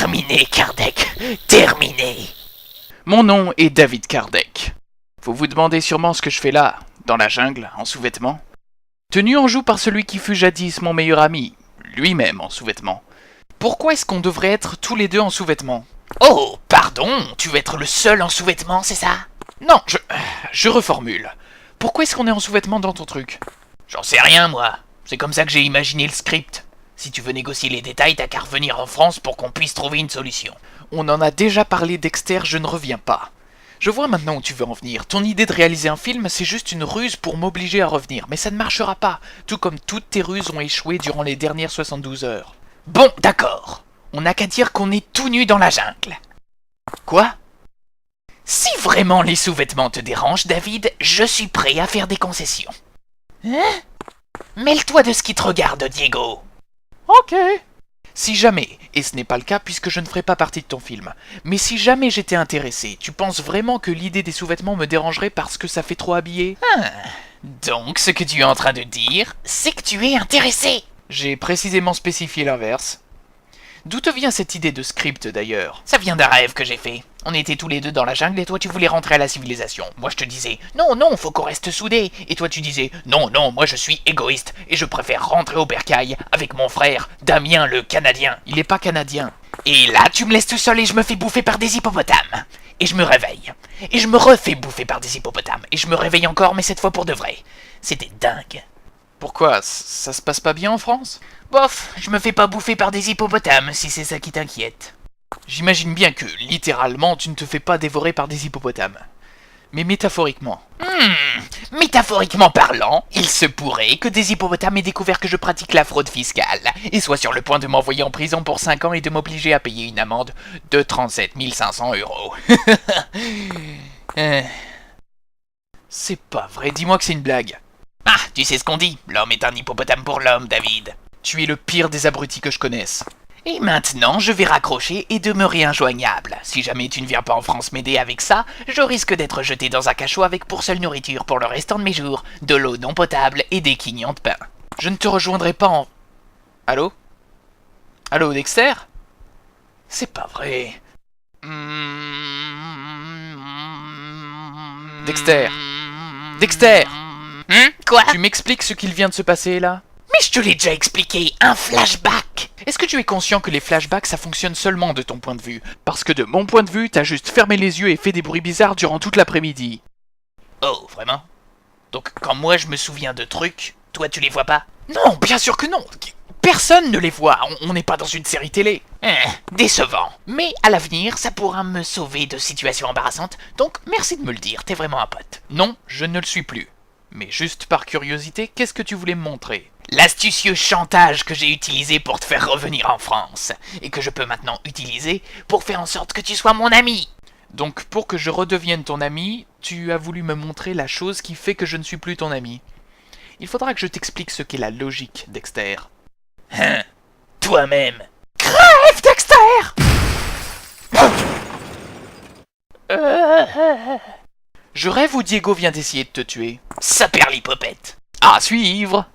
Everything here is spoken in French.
Terminé, Kardec. Terminé. Mon nom est David Kardec. Vous vous demandez sûrement ce que je fais là, dans la jungle, en sous-vêtements. Tenu en joue par celui qui fut jadis mon meilleur ami, lui-même en sous-vêtements. Pourquoi est-ce qu'on devrait être tous les deux en sous-vêtements? Oh, pardon, tu veux être le seul en sous-vêtements, c'est ça? Non, je reformule. Pourquoi est-ce qu'on est en sous-vêtements dans ton truc? J'en sais rien, moi. C'est comme ça que j'ai imaginé le script. Si tu veux négocier les détails, t'as qu'à revenir en France pour qu'on puisse trouver une solution. On en a déjà parlé, Dexter, je ne reviens pas. Je vois maintenant où tu veux en venir. Ton idée de réaliser un film, c'est juste une ruse pour m'obliger à revenir. Mais ça ne marchera pas, tout comme toutes tes ruses ont échoué durant les dernières 72 heures. Bon, d'accord. On n'a qu'à dire qu'on est tout nu dans la jungle. Quoi? Si vraiment les sous-vêtements te dérangent, David, je suis prêt à faire des concessions. Hein? Mêle-toi de ce qui te regarde, Diego. Ok. Si jamais, et ce n'est pas le cas puisque je ne ferai pas partie de ton film, mais si jamais j'étais intéressé, tu penses vraiment que l'idée des sous-vêtements me dérangerait parce que ça fait trop habillé? Donc ce que tu es en train de dire, c'est que tu es intéressé. J'ai précisément spécifié l'inverse. D'où te vient cette idée de script d'ailleurs? Ça vient d'un rêve que j'ai fait. On était tous les deux dans la jungle et toi tu voulais rentrer à la civilisation. Moi je te disais, non, non, faut qu'on reste soudés. Et toi tu disais, non, non, moi je suis égoïste et je préfère rentrer au bercail avec mon frère, Damien le Canadien. Il est pas canadien. Et là tu me laisses tout seul et je me fais bouffer par des hippopotames. Et je me réveille. Et je me refais bouffer par des hippopotames. Et je me réveille encore, mais cette fois pour de vrai. C'était dingue. Pourquoi? Ça se passe pas bien en France? Bof, je me fais pas bouffer par des hippopotames, si c'est ça qui t'inquiète. J'imagine bien que, littéralement, tu ne te fais pas dévorer par des hippopotames. Mais métaphoriquement. Métaphoriquement parlant, il se pourrait que des hippopotames aient découvert que je pratique la fraude fiscale, et soient sur le point de m'envoyer en prison pour 5 ans et de m'obliger à payer une amende de 37 500 euros. C'est pas vrai, dis-moi que c'est une blague. Ah, tu sais ce qu'on dit, l'homme est un hippopotame pour l'homme, David. Tu es le pire des abrutis que je connaisse. Et maintenant, je vais raccrocher et demeurer injoignable. Si jamais tu ne viens pas en France m'aider avec ça, je risque d'être jeté dans un cachot avec pour seule nourriture pour le restant de mes jours, de l'eau non potable et des quignons de pain. Je ne te rejoindrai pas en... Allô? Allô, Dexter? C'est pas vrai. Dexter! Dexter! Quoi? Tu m'expliques ce qu'il vient de se passer là? Mais je te l'ai déjà expliqué, un flashback! Est-ce que tu es conscient que les flashbacks ça fonctionne seulement de ton point de vue? Parce que de mon point de vue, t'as juste fermé les yeux et fait des bruits bizarres durant toute l'après-midi. Oh, vraiment? Donc quand moi je me souviens de trucs, toi tu les vois pas? Non, bien sûr que non! Personne ne les voit, on n'est pas dans une série télé. Décevant. Mais à l'avenir, ça pourra me sauver de situations embarrassantes, donc merci de me le dire, t'es vraiment un pote. Non, je ne le suis plus. Mais juste par curiosité, qu'est-ce que tu voulais me montrer? L'astucieux chantage que j'ai utilisé pour te faire revenir en France, et que je peux maintenant utiliser pour faire en sorte que tu sois mon ami. Donc pour que je redevienne ton ami, tu as voulu me montrer la chose qui fait que je ne suis plus ton ami. Il faudra que je t'explique ce qu'est la logique, Dexter. Toi-même. Crève, Dexter! Je rêve ou Diego vient d'essayer de te tuer? Ça perd l'hippopète. À suivre!